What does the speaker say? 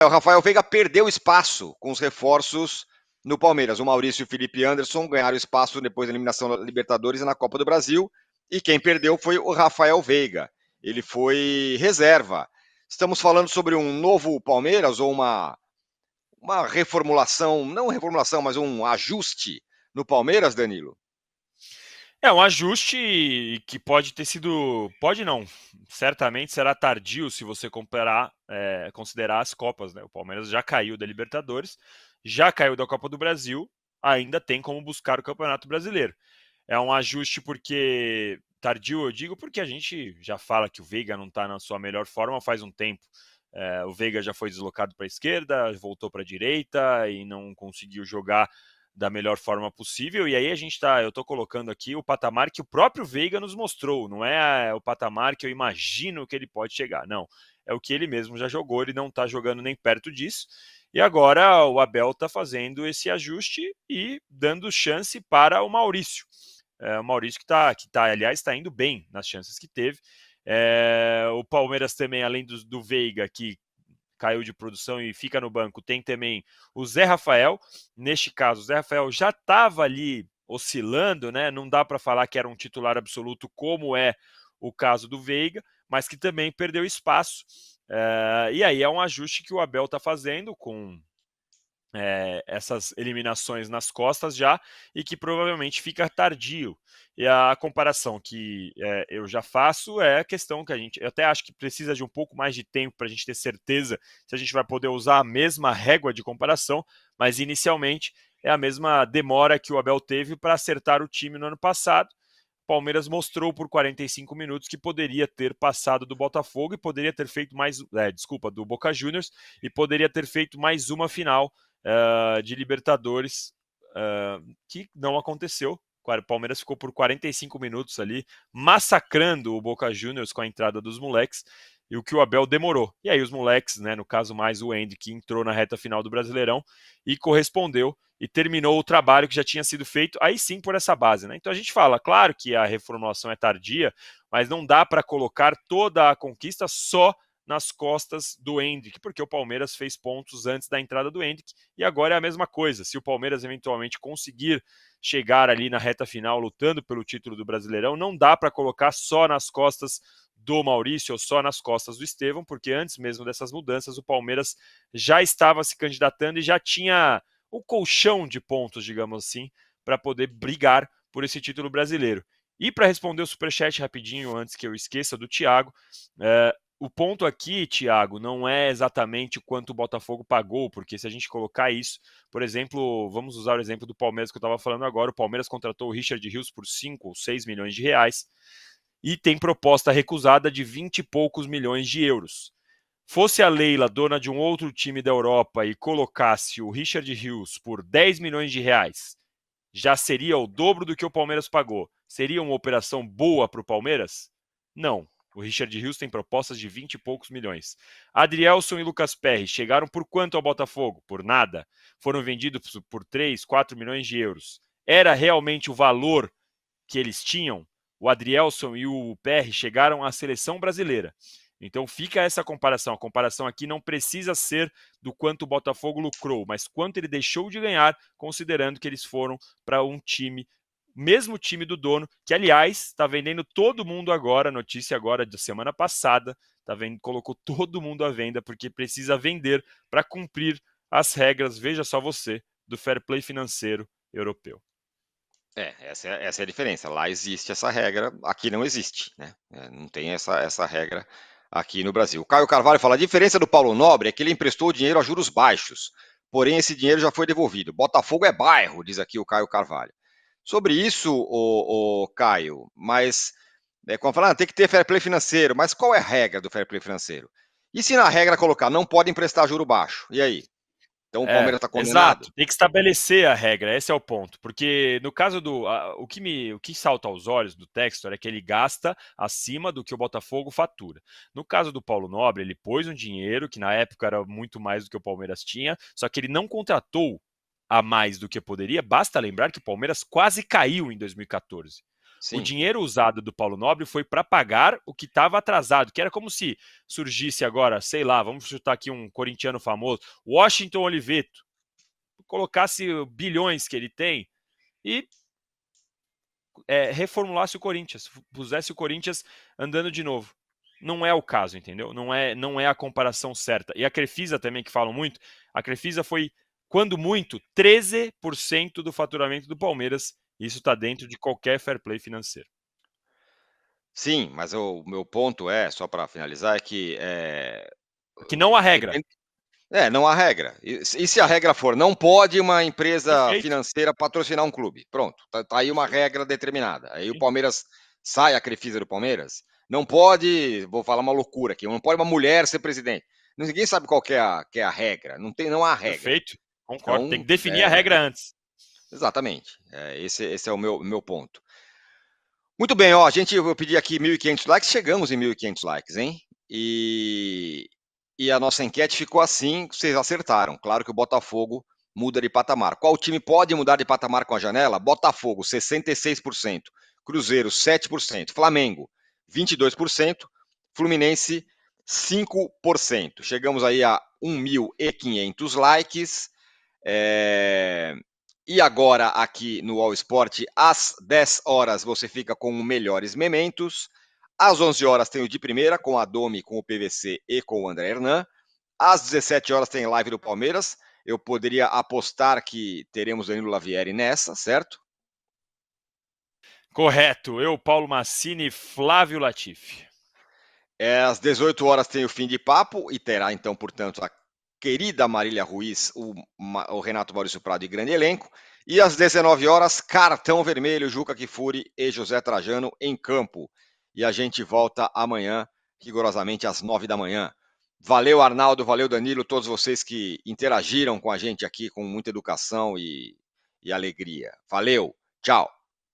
O Rafael Veiga perdeu espaço com os reforços no Palmeiras. O Maurício e o Felipe Anderson ganharam espaço depois da eliminação da Libertadores e na Copa do Brasil. E quem perdeu foi o Rafael Veiga. Ele foi reserva. Estamos falando sobre um novo Palmeiras ou uma reformulação, não reformulação, mas um ajuste no Palmeiras, Danilo? É um ajuste que pode ter sido. Pode não. Certamente será tardio se você considerar as Copas, né? O Palmeiras já caiu da Libertadores, já caiu da Copa do Brasil, ainda tem como buscar o Campeonato Brasileiro. É um ajuste porque. Tardio, eu digo, porque a gente já fala que o Veiga não está na sua melhor forma faz um tempo. O Veiga já foi deslocado para a esquerda, voltou para a direita e não conseguiu jogar da melhor forma possível. E aí eu estou colocando aqui o patamar que o próprio Veiga nos mostrou. Não é o patamar que eu imagino que ele pode chegar. Não, é o que ele mesmo já jogou. Ele não está jogando nem perto disso. E agora o Abel está fazendo esse ajuste e dando chance para o Maurício. O Maurício aliás, está indo bem nas chances que teve. O Palmeiras também, além do Veiga, que caiu de produção e fica no banco, tem também o Zé Rafael. Neste caso, o Zé Rafael já estava ali oscilando, né? Não dá para falar que era um titular absoluto, como é o caso do Veiga, mas que também perdeu espaço. E aí é um ajuste que o Abel está fazendo com essas eliminações nas costas já, e que provavelmente fica tardio. E a comparação que eu já faço é a questão que eu até acho que precisa de um pouco mais de tempo para a gente ter certeza se a gente vai poder usar a mesma régua de comparação, mas inicialmente é a mesma demora que o Abel teve para acertar o time no ano passado. O Palmeiras mostrou por 45 minutos que poderia ter passado do Botafogo e poderia ter feito do Boca Juniors, e poderia ter feito mais uma final de Libertadores, que não aconteceu. O Palmeiras ficou por 45 minutos ali massacrando o Boca Juniors com a entrada dos moleques, e o que o Abel demorou. E aí os moleques, né, no caso mais o Andy, que entrou na reta final do Brasileirão e correspondeu e terminou o trabalho que já tinha sido feito, aí sim por essa base, né? Então a gente fala, claro que a reformulação é tardia, mas não dá para colocar toda a conquista só nas costas do Endrick, porque o Palmeiras fez pontos antes da entrada do Endrick, e agora é a mesma coisa. Se o Palmeiras eventualmente conseguir chegar ali na reta final lutando pelo título do Brasileirão, não dá para colocar só nas costas do Maurício ou só nas costas do Estevão, porque antes mesmo dessas mudanças o Palmeiras já estava se candidatando e já tinha o colchão de pontos, digamos assim, para poder brigar por esse título brasileiro. E para responder o superchat rapidinho, antes que eu esqueça, do Thiago, o ponto aqui, Thiago, não é exatamente o quanto o Botafogo pagou, porque se a gente colocar isso, por exemplo, vamos usar o exemplo do Palmeiras que eu estava falando agora, o Palmeiras contratou o Richard Rios por 5 ou 6 milhões de reais e tem proposta recusada de 20 e poucos milhões de euros. Fosse a Leila dona de um outro time da Europa e colocasse o Richard Rios por 10 milhões de reais, já seria o dobro do que o Palmeiras pagou. Seria uma operação boa para o Palmeiras? Não. O Richard Rios tem propostas de 20 e poucos milhões. Adrielson e Lucas Perry chegaram por quanto ao Botafogo? Por nada. Foram vendidos por 3, 4 milhões de euros. Era realmente o valor que eles tinham? O Adrielson e o Perry chegaram à seleção brasileira. Então fica essa comparação. A comparação aqui não precisa ser do quanto o Botafogo lucrou, mas quanto ele deixou de ganhar, considerando que eles foram para um time, mesmo time do dono, que aliás está vendendo todo mundo agora, notícia agora da semana passada, colocou todo mundo à venda porque precisa vender para cumprir as regras, veja só você, do fair play financeiro europeu. Essa é a diferença. Lá existe essa regra, aqui não existe, né? Não tem essa regra aqui no Brasil. O Caio Carvalho fala: a diferença do Paulo Nobre é que ele emprestou dinheiro a juros baixos, porém esse dinheiro já foi devolvido. Botafogo é bairro, diz aqui o Caio Carvalho. Sobre isso, o Caio, mas como falar, tem que ter fair play financeiro, mas qual é a regra do fair play financeiro? E se na regra colocar não pode emprestar juro baixo? E aí? Então o Palmeiras está condenado? Exato. Tem que estabelecer a regra, esse é o ponto. Porque no caso o que salta aos olhos do Textor é que ele gasta acima do que o Botafogo fatura. No caso do Paulo Nobre, ele pôs um dinheiro que na época era muito mais do que o Palmeiras tinha, só que ele não contratou a mais do que poderia. Basta lembrar que o Palmeiras quase caiu em 2014. O Sim. dinheiro usado do Paulo Nobre foi para pagar o que estava atrasado, que era como se surgisse agora, sei lá, vamos chutar aqui um corintiano famoso, Washington Oliveto, colocasse bilhões que ele tem e reformulasse o Corinthians, pusesse o Corinthians andando de novo. Não é o caso, entendeu? Não é a comparação certa. E a Crefisa também, que falam muito, a Crefisa foi, quando muito, 13% do faturamento do Palmeiras. Isso está dentro de qualquer fair play financeiro. Sim, mas o meu ponto é, só para finalizar, é que Que não há regra. não há regra. E se a regra for, não pode uma empresa Perfeito. financeira patrocinar um clube. Pronto, tá aí uma Perfeito. regra determinada. Aí o Sim. Palmeiras sai a Crefisa do Palmeiras. Não pode, vou falar uma loucura aqui, não pode uma mulher ser presidente. Ninguém sabe qual que é a regra. Não há regra. Perfeito. Concordo. Tem Então, que definir a regra antes. exatamente. Esse é o meu ponto. Muito bem, ó, eu pedi aqui 1.500 likes, chegamos em 1.500 likes, hein? E a nossa enquete ficou assim, vocês acertaram. Claro que o Botafogo muda de patamar. Qual time pode mudar de patamar com a janela? Botafogo, 66%. Cruzeiro, 7%. Flamengo, 22%. Fluminense, 5%. Chegamos aí a 1.500 likes. E agora, aqui no All Sport, às 10 horas, você fica com o Melhores Mementos. Às 11 horas tem o de primeira, com a Domi, com o PVC e com o André Hernan. Às 17 horas tem live do Palmeiras. Eu poderia apostar que teremos Danilo Lavieri nessa, certo? Correto. Eu, Paulo Massini e Flávio Latifi. Às 18 horas tem o Fim de Papo e terá, então, portanto, a querida Marília Ruiz, o Renato Maurício Prado e grande elenco. E às 19 horas, Cartão Vermelho, Juca Kfouri e José Trajano em campo. E a gente volta amanhã, rigorosamente às 9 da manhã. Valeu, Arnaldo, valeu, Danilo, todos vocês que interagiram com a gente aqui com muita educação e alegria. Valeu, tchau.